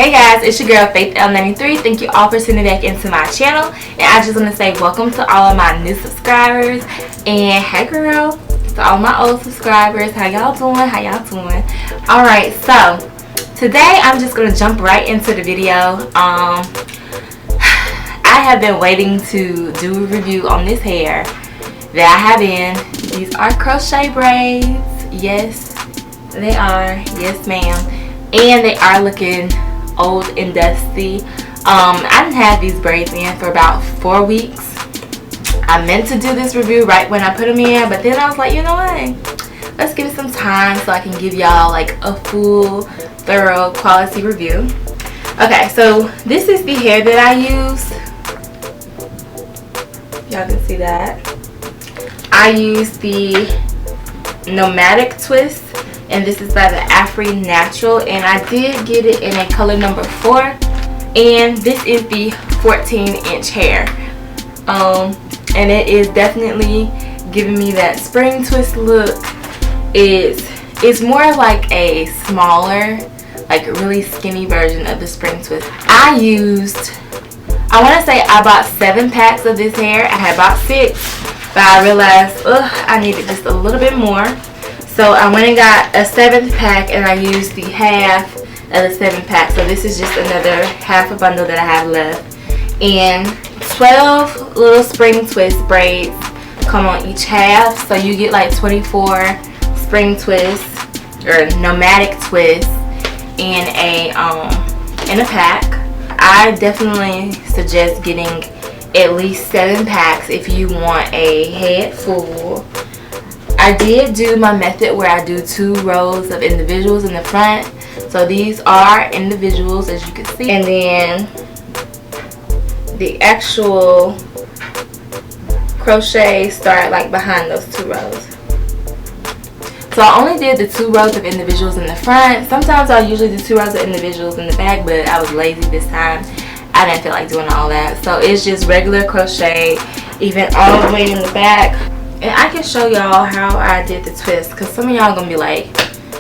Hey guys, it's your girl Faith L93. Thank you all for tuning back into my channel. And I just want to say welcome to all of my new subscribers. And hey girl, to all my old subscribers, how y'all doing? Alright, so today I'm just going to jump right into the video. I have been waiting to do a review on this hair that I have in. These are crochet braids. Yes, they are. Yes, ma'am. And they are looking old and dusty. I done had these braids in for about 4 weeks. I meant to do this review right when I put them in, but then I was like, you know what? Let's give it some time so I can give y'all like a full, thorough, quality review. Okay, so this is the hair that I use. Y'all can see that. I use the Nomadik twist, and this is by the Afri Natural, and I did get it in a color number 4, and this is the 14-inch hair. And it is definitely giving me that spring twist look. It's more like a smaller, like really skinny version of the spring twist. I want to say I bought 7 packs of this hair. I had bought 6, but I realized I needed just a little bit more. So I went and got a 7th pack, and I used the half of the 7th pack. So this is just another half a bundle that I have left. And 12 little spring twist braids come on each half. So you get like 24 spring twists or nomadic twists in a pack. I definitely suggest getting at least 7 packs if you want a head full. I did do my method where I do 2 rows of individuals in the front. So these are individuals, as you can see. And then the actual crochet start like behind those 2 rows. So I only did the 2 rows of individuals in the front. Sometimes I usually do 2 rows of individuals in the back, but I was lazy this time. I didn't feel like doing all that. So it's just regular crochet, even all the way in the back. And I can show y'all how I did the twist, because some of y'all gonna be like,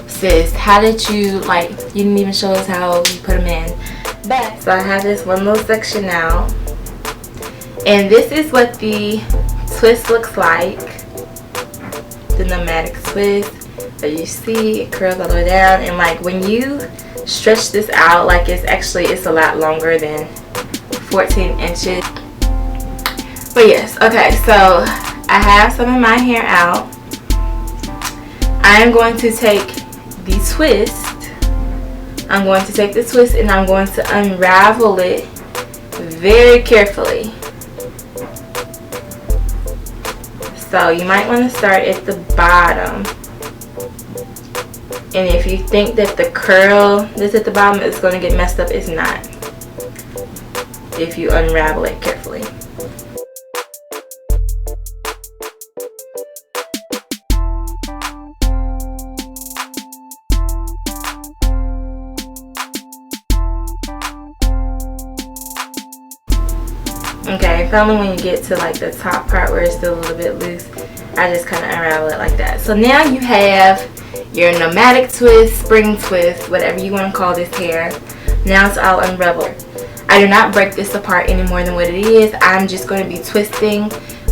sis, how did you, like, you didn't even show us how you put them in. But so I have this one little section now, and this is what the twist looks like, the nomadic twist. So you see it curls all the way down, and like when you stretch this out, like it's a lot longer than 14 inches. But yes, okay, so I have some of my hair out. I am going to take the twist. I'm going to take the twist and I'm going to unravel it very carefully. So you might want to start at the bottom. And if you think that the curl that's at the bottom is going to get messed up, it's not. If you unravel it carefully. Okay, finally when you get to like the top part where it's still a little bit loose, I just kind of unravel it like that. So now you have your nomadic twist, spring twist, whatever you want to call this hair. Now it's all unraveled. I do not break this apart any more than what it is. I'm just going to be twisting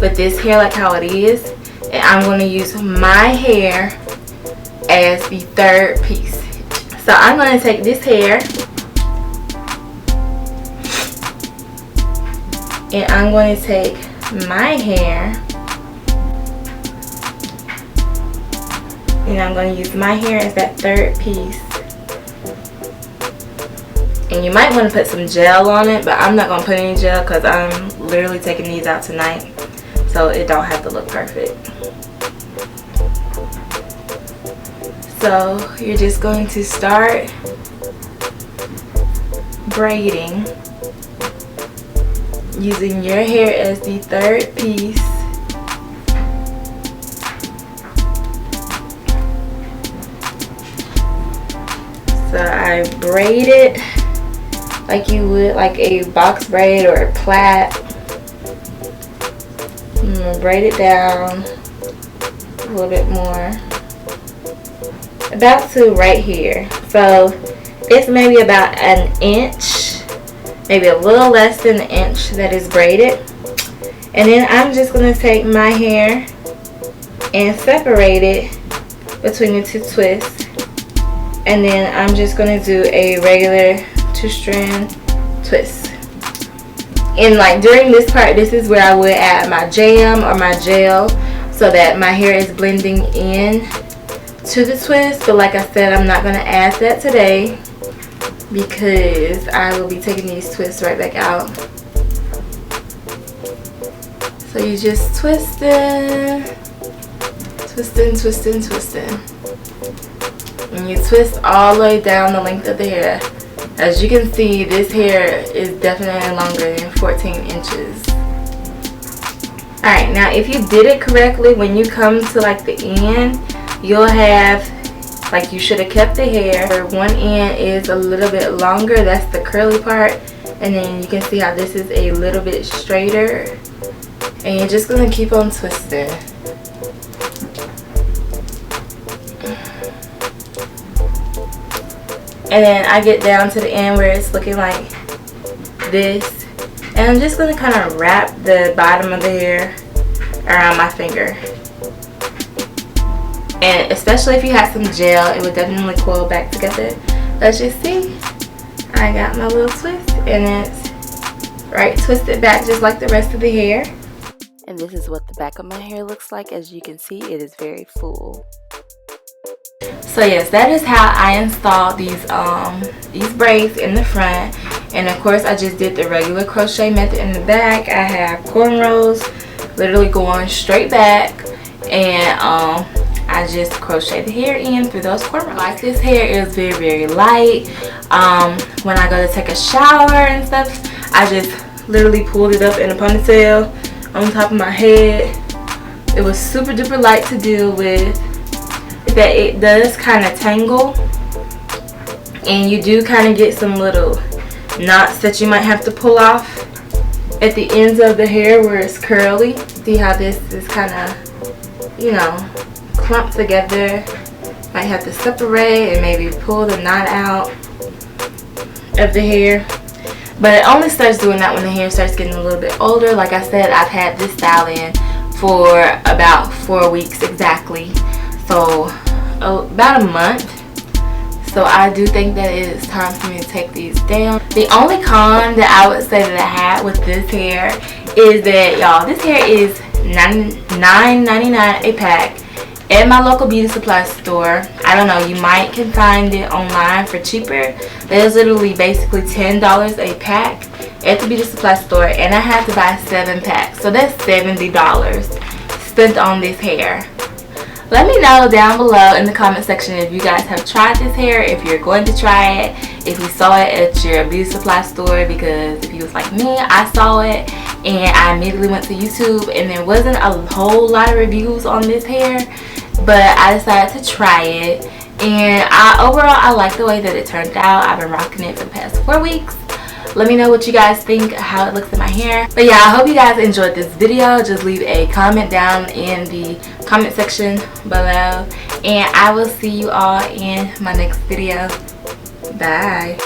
with this hair like how it is. And I'm going to use my hair as the 3rd piece. So I'm going to take this hair and I'm going to take my hair and I'm going to use my hair as that 3rd piece. And you might want to put some gel on it, but I'm not going to put any gel because I'm literally taking these out tonight, so it don't have to look perfect. So you're just going to start braiding using your hair as the 3rd piece. So I braid it like you would like a box braid or a plait. I'm gonna braid it down a little bit more, about to right here. So It's maybe about an inch, maybe a little less than an inch that is braided. And then I'm just going to take my hair and separate it between the two twists. And then I'm just going to do a regular 2-strand twist. And like during this part, this is where I would add my jam or my gel so that my hair is blending in to the twist. But like I said, I'm not going to add that today because I will be taking these twists right back out. So you just twisting, twisting, twisting, twisting. And you twist all the way down the length of the hair. As you can see, this hair is definitely longer than 14 inches. Alright, now if you did it correctly, when you come to like the end, you'll have, like you should have kept the hair. One end is a little bit longer, that's the curly part. And then you can see how this is a little bit straighter. And you're just going to keep on twisting. And then I get down to the end where it's looking like this. And I'm just going to kind of wrap the bottom of the hair around my finger. And especially if you had some gel, it would definitely coil back together. Let's just see. I got my little twist and it's right twisted back just like the rest of the hair. And this is what the back of my hair looks like. As you can see, it is very full. So yes, that is how I installed these braids in the front. And of course I just did the regular crochet method in the back. I have cornrows literally going straight back, and I just crochet the hair in through those cornrows. Like this hair is very, very light. When I go to take a shower and stuff, I just literally pulled it up in a ponytail on top of my head. It was super duper light to deal with. That it does kind of tangle, and you do kind of get some little knots that you might have to pull off at the ends of the hair where it's curly. See how this is kind of, you know, clumped together. Might have to separate and maybe pull the knot out of the hair. But it only starts doing that when the hair starts getting a little bit older. Like I said, I've had this style in for about 4 weeks exactly. So about a month. So I do think that it is time for me to take these down. The only con that I would say that I had with this hair is that, y'all, this hair is $9.99 a pack at my local beauty supply store. I don't know, you might can find it online for cheaper. There's literally basically $10 a pack at the beauty supply store, and I had to buy 7 packs. So that's $70 spent on this hair. Let me know down below in the comment section if you guys have tried this hair, if you're going to try it, if you saw it at your beauty supply store, because if you was like me, I saw it and I immediately went to YouTube and there wasn't a whole lot of reviews on this hair, but I decided to try it, and overall I like the way that it turned out. I've been rocking it for the past 4 weeks. Let me know what you guys think, how it looks in my hair. But yeah, I hope you guys enjoyed this video. Just leave a comment down in the comment section below, and I will see you all in my next video. Bye.